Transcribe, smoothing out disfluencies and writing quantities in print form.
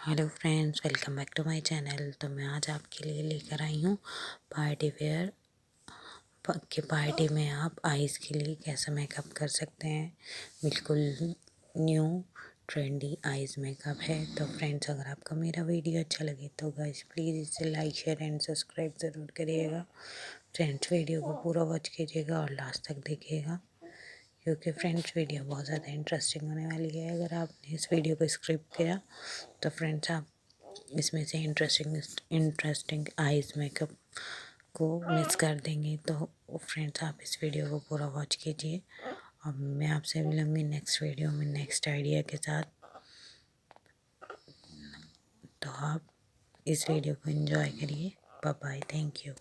Hello friends, welcome back to my channel. तो मैं आज आपके लिए लेकर आई हूँ पार्टी वेयर के पार्टी में आप आइज़ के लिए कैसा मेकअप कर सकते हैं। बिल्कुल न्यू ट्रेंडी आइज़ मेकअप है। तो फ्रेंड्स, अगर आपको मेरा वीडियो अच्छा लगे तो गाइस प्लीज़ इसे लाइक शेयर एंड सब्सक्राइब ज़रूर करिएगा। फ्रेंड्स, वीडियो को पूरा वॉच कीजिएगा और लास्ट तक देखिएगा, क्योंकि फ्रेंड्स वीडियो बहुत ज़्यादा इंटरेस्टिंग होने वाली है। अगर आपने इस वीडियो को स्किप किया तो फ्रेंड्स आप इसमें से इंटरेस्टिंग आइज़ मेकअप को मिस कर देंगे। तो फ्रेंड्स, आप इस वीडियो को पूरा वॉच कीजिए और मैं आपसे मिलूँगी नेक्स्ट वीडियो में नेक्स्ट आइडिया के साथ। तो आप इस वीडियो को एंजॉय करिए। Bye bye, thank you.